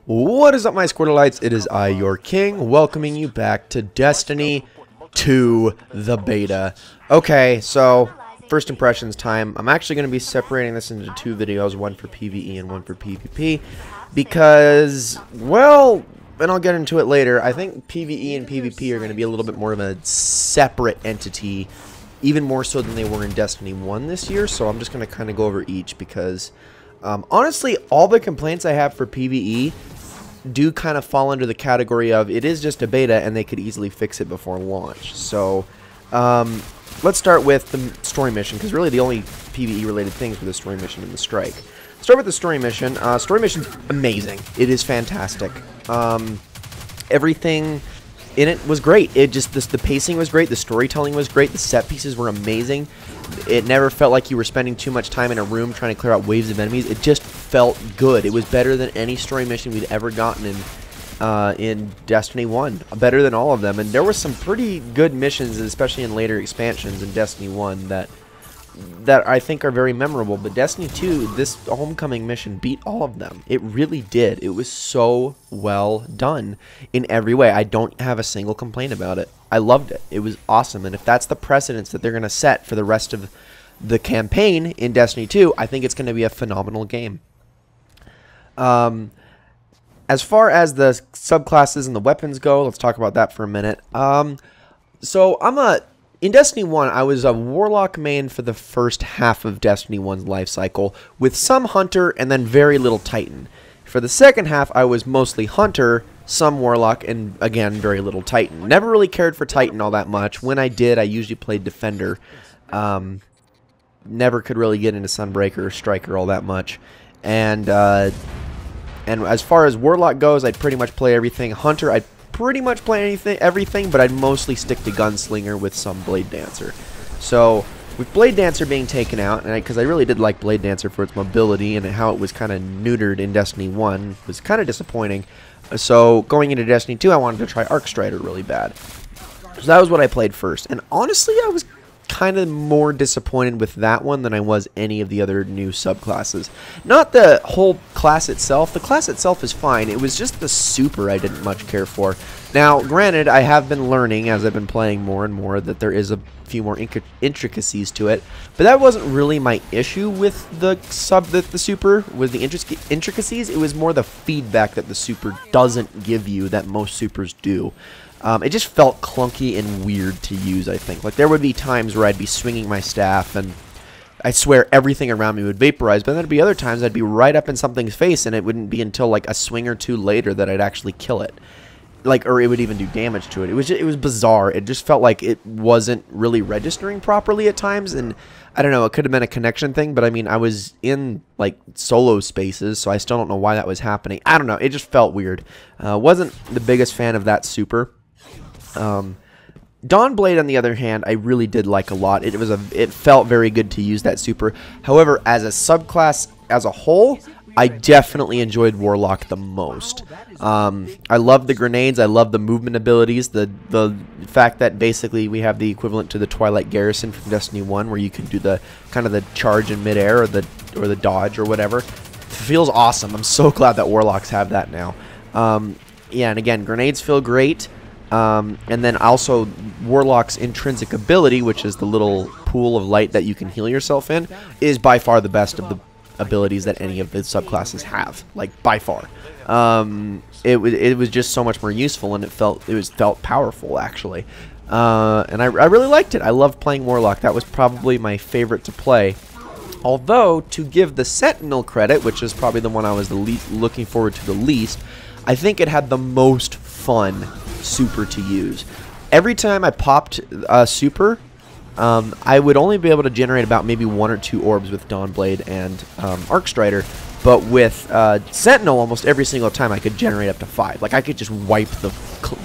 What is up, my Squirtleites? It is I, your king, welcoming you back to Destiny 2, the beta. Okay, so, first impressions time. I'm actually going to be separating this into two videos, one for PvE and one for PvP, because, well, and I'll get into it later, I think PvE and PvP are going to be a little bit more of a separate entity, even more so than they were in Destiny 1 this year, so I'm just going to kind of go over each, because honestly, all the complaints I have for PvE do kind of fall under the category of it is just a beta and they could easily fix it before launch. So let's start with the story mission, because really the only PvE related things were the story mission and the strike. Start with the story mission. Story mission's amazing. It is fantastic. Everything in it was great. It just the pacing was great, the storytelling was great, the set pieces were amazing. It never felt like you were spending too much time in a room trying to clear out waves of enemies. It just felt good. It was better than any story mission we'd ever gotten in Destiny 1. Better than all of them. And there were some pretty good missions, especially in later expansions in Destiny 1, that I think are very memorable. But Destiny 2, this Homecoming mission beat all of them. It really did. It was so well done in every way. I don't have a single complaint about it. I loved it. It was awesome. And if that's the precedence that they're going to set for the rest of the campaign in Destiny 2, I think it's going to be a phenomenal game. As far as the subclasses and the weapons go, let's talk about that for a minute. In Destiny 1, I was a Warlock main for the first half of Destiny 1's life cycle, with some Hunter and then very little Titan. For the second half, I was mostly Hunter, some Warlock, and again, very little Titan. Never really cared for Titan all that much. When I did, I usually played Defender. Never could really get into Sunbreaker or Striker all that much. And as far as Warlock goes, I'd pretty much play everything. Hunter, I'd pretty much play everything, but I'd mostly stick to Gunslinger with some Blade Dancer. So, with Blade Dancer being taken out, and because I really did like Blade Dancer for its mobility and how it was kind of neutered in Destiny 1, was kind of disappointing. So, going into Destiny 2, I wanted to try Arc Strider really bad. So that was what I played first. And honestly, I was kind of more disappointed with that one than I was any of the other new subclasses. Not the whole class itself. The class itself is fine. It was just the super I didn't much care for. Now, granted, I have been learning as I've been playing more and more that there is a few more intricacies to it, but that wasn't really my issue with the super, with the intricacies. It was more the feedback that the super doesn't give you that most supers do. It just felt clunky and weird to use, I think. Like, there would be times where I'd be swinging my staff and I swear everything around me would vaporize, but then there'd be other times I'd be right up in something's face and it wouldn't be until like a swing or two later that I'd actually kill it. Like, or it would even do damage to it. It was bizarre. It just felt like it wasn't really registering properly at times, and I don't know, it could have been a connection thing, but I mean, I was in like solo spaces, so I still don't know why that was happening. I don't know, it just felt weird. Wasn't the biggest fan of that super. Dawnblade, on the other hand, I really did like a lot. It felt very good to use that super. However, as a subclass as a whole, I definitely enjoyed Warlock the most. I love the grenades. I love the movement abilities. The fact that basically we have the equivalent to the Twilight Garrison from Destiny 1, where you can do the kind of the charge in midair or the dodge or whatever. Feels awesome. I'm so glad that Warlocks have that now. Yeah, and again, grenades feel great. And then also Warlock's intrinsic ability, which is the little pool of light that you can heal yourself in, is by far the best of the abilities that any of the subclasses have, like by far. It was just so much more useful, and it felt powerful actually. And I really liked it. I loved playing Warlock. That was probably my favorite to play. Although, to give the Sentinel credit, which is probably the one I was looking forward to the least, I think it had the most fun super to use. Every time I popped a super, I would only be able to generate about maybe 1 or 2 orbs with Dawnblade and Arc Strider, but with Sentinel, almost every single time I could generate up to 5. Like, I could just wipe the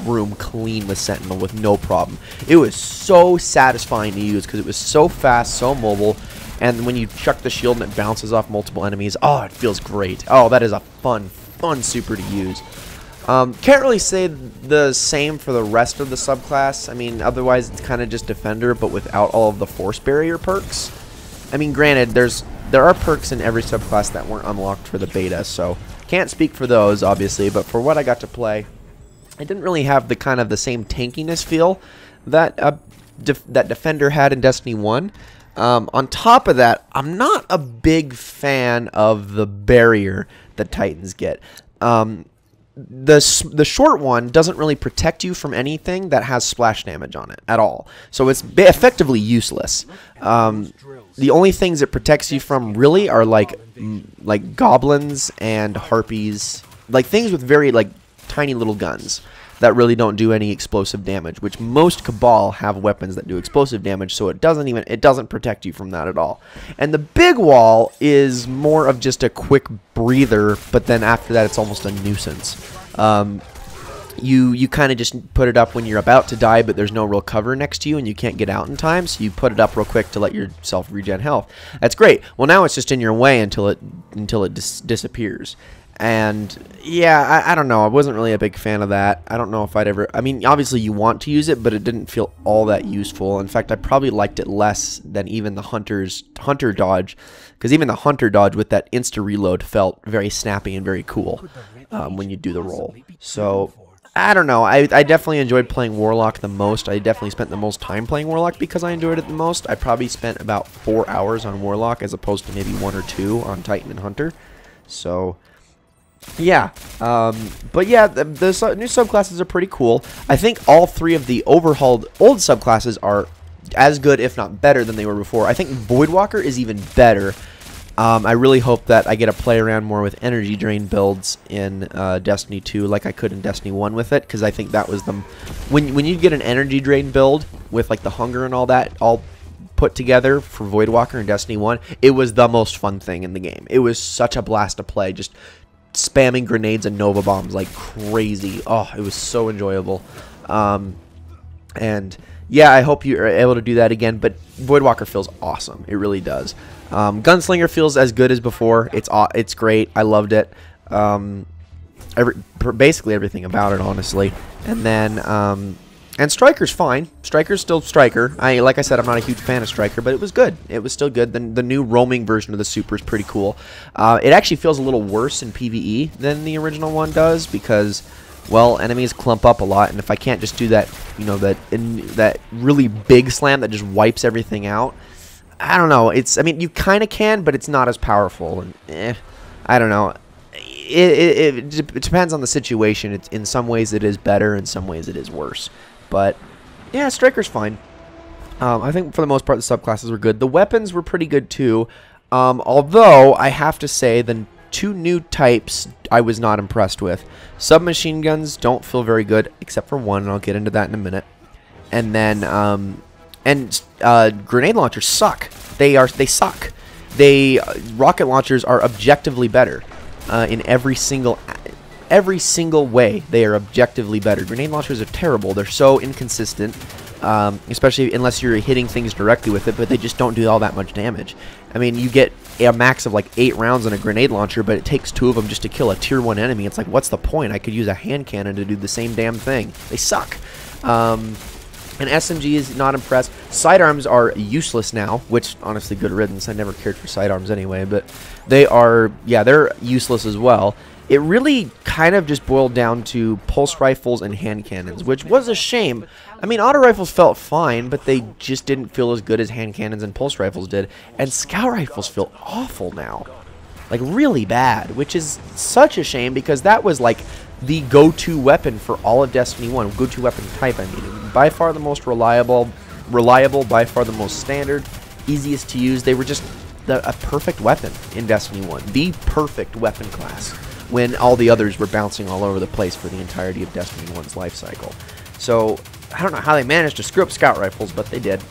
room clean with Sentinel with no problem. It was so satisfying to use because it was so fast, so mobile, and when you chuck the shield and it bounces off multiple enemies, oh, it feels great. Oh, that is a fun super to use. Can't really say the same for the rest of the subclass. I mean, otherwise it's kind of just Defender, but without all of the Force Barrier perks. I mean, granted, there are perks in every subclass that weren't unlocked for the beta, so Can't speak for those, obviously, but for what I got to play, it didn't really have the kind of the same tankiness feel that that Defender had in Destiny 1. On top of that, I'm not a big fan of the barrier that Titans get. The short one doesn't really protect you from anything that has splash damage on it at all. So it's effectively useless. The only things it protects you from really are like goblins and harpies, like things with very tiny little guns that really don't do any explosive damage, which most Cabal have weapons that do explosive damage, so it doesn't protect you from that at all. And the big wall is more of just a quick breather, but then after that it's almost a nuisance. You kind of just put it up when you're about to die, but there's no real cover next to you and you can't get out in time, so you put it up real quick to let yourself regen health. That's great. Well, now it's just in your way until it disappears. And yeah, I don't know. I wasn't really a big fan of that. I don't know if I'd ever... I mean, obviously you want to use it, but it didn't feel all that useful. In fact, I probably liked it less than even the Hunter dodge, because even the Hunter dodge with that insta-reload felt very snappy and very cool when you do the roll. So, I don't know. I definitely enjoyed playing Warlock the most. I definitely spent the most time playing Warlock because I enjoyed it the most. I probably spent about 4 hours on Warlock as opposed to maybe 1 or 2 on Titan and Hunter. So... yeah, but yeah, the new subclasses are pretty cool. I think all 3 of the overhauled old subclasses are as good, if not better, than they were before. I think Voidwalker is even better. I really hope that I get to play around more with energy drain builds in Destiny 2 like I could in Destiny 1 with it, because I think that was the... When you get an energy drain build with like the hunger and all that all put together for Voidwalker in Destiny 1, it was the most fun thing in the game. It was such a blast to play, just spamming grenades and Nova Bombs like crazy. Oh, it was so enjoyable. And yeah, I hope you're able to do that again, but Voidwalker feels awesome. It really does. Gunslinger feels as good as before. It's great. I loved it. Basically everything about it, honestly. And then and Striker's fine. Striker's still Striker. Like I said, I'm not a huge fan of Striker, but it was good. It was still good. The new roaming version of the Super is pretty cool. It actually feels a little worse in PvE than the original one does because, well, enemies clump up a lot, and if I can't just do that, you know, that really big slam that just wipes everything out, I don't know. I mean, you kind of can, but it's not as powerful. And I don't know. It depends on the situation. In some ways it is better, in some ways it is worse. But, yeah, Striker's fine. I think for the most part the subclasses were good. The weapons were pretty good too. Although, I have to say, the 2 new types I was not impressed with. Submachine guns don't feel very good, except for one, and I'll get into that in a minute. And then, grenade launchers suck. They suck. Rocket launchers are objectively better in every single way. They are objectively better. Grenade launchers are terrible. They're so inconsistent, especially unless you're hitting things directly with it, but they just don't do all that much damage. I mean, you get a max of like 8 rounds in a grenade launcher, but it takes 2 of them just to kill a tier 1 enemy. It's like, what's the point? I could use a hand cannon to do the same damn thing. They suck. And SMG is not impressed. Sidearms are useless now, which, honestly, good riddance. I never cared for sidearms anyway, but they're useless as well. It really kind of just boiled down to pulse rifles and hand cannons, which was a shame. I mean, auto rifles felt fine, but they just didn't feel as good as hand cannons and pulse rifles did. And scout rifles feel awful now. Like, really bad, which is such a shame because that was, like, the go-to weapon for all of Destiny 1. Go-to weapon type, I mean. By far the most reliable, by far the most standard, easiest to use. They were just a perfect weapon in Destiny 1. The perfect weapon class, when all the others were bouncing all over the place for the entirety of Destiny 1's life cycle. So, I don't know how they managed to screw up scout rifles, but they did.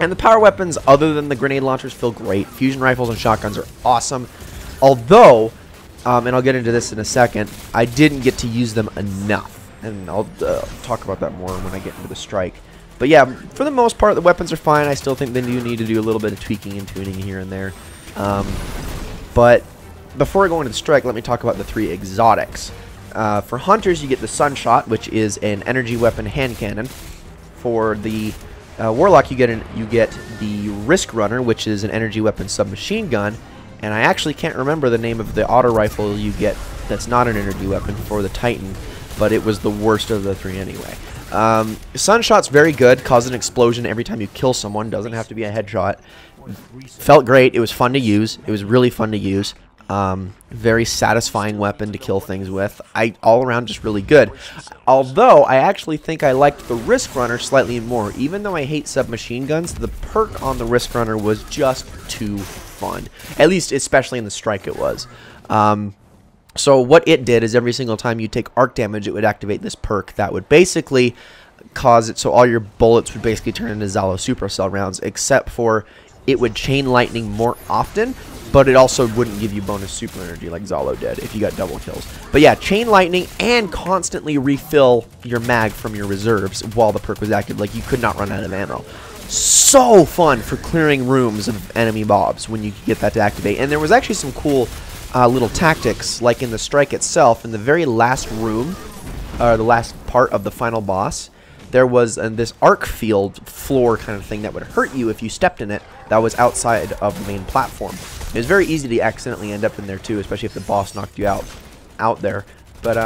And the power weapons, other than the grenade launchers, feel great. Fusion rifles and shotguns are awesome. Although, and I'll get into this in a second, I didn't get to use them enough. And I'll talk about that more when I get into the strike. But yeah, for the most part, the weapons are fine. I still think they do need to do a little bit of tweaking and tuning here and there. But before I go into the strike, let me talk about the 3 exotics. For hunters, you get the Sunshot, which is an energy weapon hand cannon. For the warlock, you get the Risk Runner, which is an energy weapon submachine gun. And I actually can't remember the name of the auto rifle you get that's not an energy weapon for the Titan, but it was the worst of the three anyway. Sunshot's very good, causes an explosion every time you kill someone, doesn't have to be a headshot. Felt great, it was fun to use, it was really fun to use. Very satisfying weapon to kill things with. All around just really good. Although, I actually think I liked the Risk Runner slightly more. Even though I hate submachine guns, the perk on the Risk Runner was just too fun. At least, especially in the Strike it was. So what it did is every single time you take arc damage, it would activate this perk that would basically cause it so all your bullets would basically turn into Zalo Supercell rounds, except for it would chain lightning more often, but it also wouldn't give you bonus super energy like Zalo did if you got double kills. But yeah, chain lightning and constantly refill your mag from your reserves while the perk was active. Like, you could not run out of ammo. So fun for clearing rooms of enemy mobs when you could get that to activate. And there was actually some cool little tactics, like in the Strike itself, in the very last room, or the last part of the final boss, there was this arc field floor kind of thing that would hurt you if you stepped in it, that was outside of the main platform. It was very easy to accidentally end up in there too, especially if the boss knocked you out there. But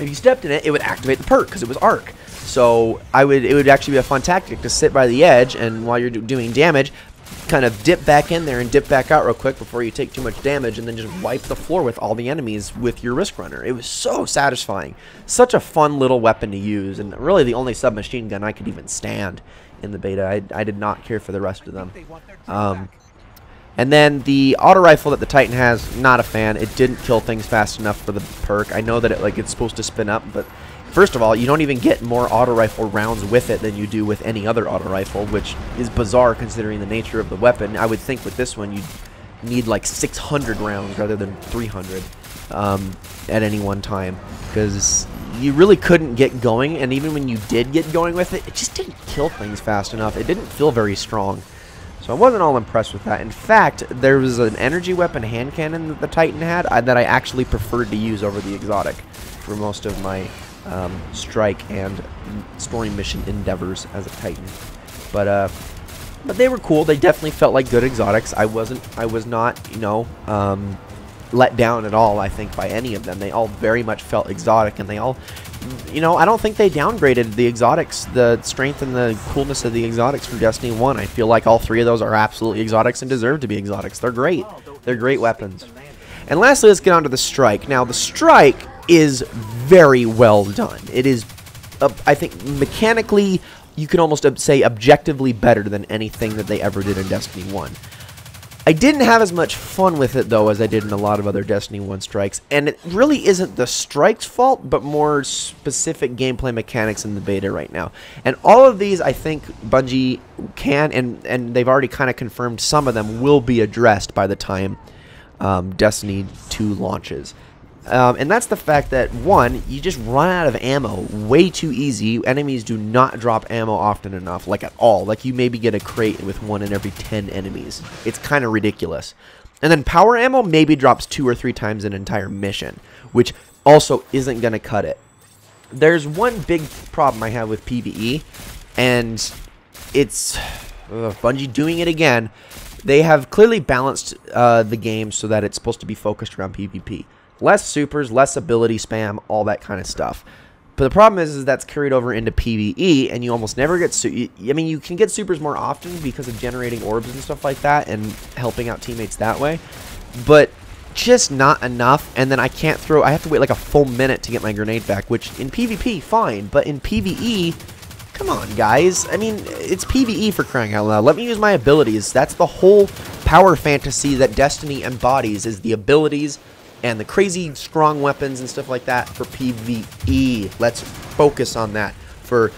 if you stepped in it, it would activate the perk because it was arc. So it would actually be a fun tactic to sit by the edge, and while you're doing damage, kind of dip back in there and dip back out real quick before you take too much damage, and then just wipe the floor with all the enemies with your Risk Runner. It was so satisfying. Such a fun little weapon to use, and really the only submachine gun I could even stand in the beta. I did not care for the rest of them. And then the auto rifle that the Titan has, not a fan. It didn't kill things fast enough for the perk. I know that it's supposed to spin up, but first of all, you don't even get more auto rifle rounds with it than you do with any other auto rifle, which is bizarre considering the nature of the weapon. I would think with this one you'd need like 600 rounds rather than 300 at any one time, because you really couldn't get going, and even when you did get going with it, it just didn't kill things fast enough. It didn't feel very strong. So I wasn't all impressed with that. In fact, there was an energy weapon hand cannon that the Titan had that I actually preferred to use over the exotic for most of my Strike and story mission endeavors as a Titan. But they were cool. They definitely felt like good exotics. I was not, let down at all, I think, by any of them. They all very much felt exotic, and they all, I don't think they downgraded the exotics, the strength and the coolness of the exotics from Destiny 1. I feel like all three of those are absolutely exotics and deserve to be exotics. They're great. They're great weapons. And lastly, let's get on to the Strike. Now, the Strike is very well done. It is, I think, mechanically, you can almost say objectively better than anything that they ever did in Destiny 1. I didn't have as much fun with it, though, as I did in a lot of other Destiny 1 Strikes, and it really isn't the Strike's fault, but more specific gameplay mechanics in the beta right now. And all of these, I think, Bungie can, and they've already kind of confirmed some of them will be addressed by the time Destiny 2 launches. And that's the fact that, one, you just run out of ammo way too easy. Enemies do not drop ammo often enough, like at all. Like, you maybe get a crate with 1 in every 10 enemies. It's kind of ridiculous. And then power ammo maybe drops 2 or 3 times an entire mission, which also isn't going to cut it. There's one big problem I have with PvE, and it's Bungie doing it again. They have clearly balanced the game so that it's supposed to be focused around PvP. Less supers, less ability spam, all that kind of stuff. But the problem is that's carried over into PvE, and you almost never get I mean, you can get supers more often because of generating orbs and stuff like that and helping out teammates that way. But just not enough, and then I have to wait like a full minute to get my grenade back, which in PvP, fine, but in PvE, come on, guys. I mean, it's PvE for crying out loud. Let me use my abilities. That's the whole power fantasy that Destiny embodies, is the abilities and the crazy strong weapons and stuff like that for PvE. Let's focus on that for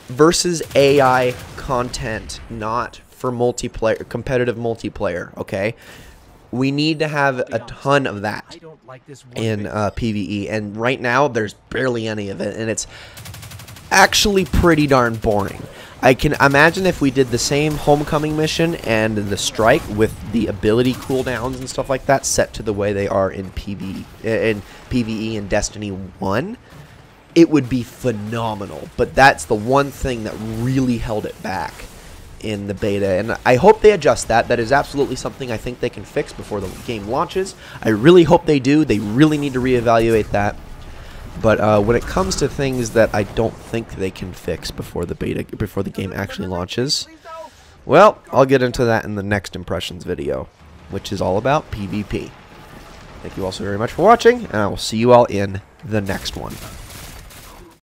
versus AI content, not for multiplayer, competitive multiplayer, okay? We need to have a ton of that in PvE, and right now there's barely any of it, and it's actually pretty darn boring. I can imagine if we did the same homecoming mission and the Strike with the ability cooldowns and stuff like that set to the way they are in PvE and Destiny 1, it would be phenomenal. But that's the one thing that really held it back. in the beta, and I hope they adjust that. That is absolutely something I think they can fix before the game launches. I really hope they do. They really need to reevaluate that. But when it comes to things that I don't think they can fix before the game actually launches, well, I'll get into that in the next impressions video, which is all about PvP. Thank you all so very much for watching, and I will see you all in the next one.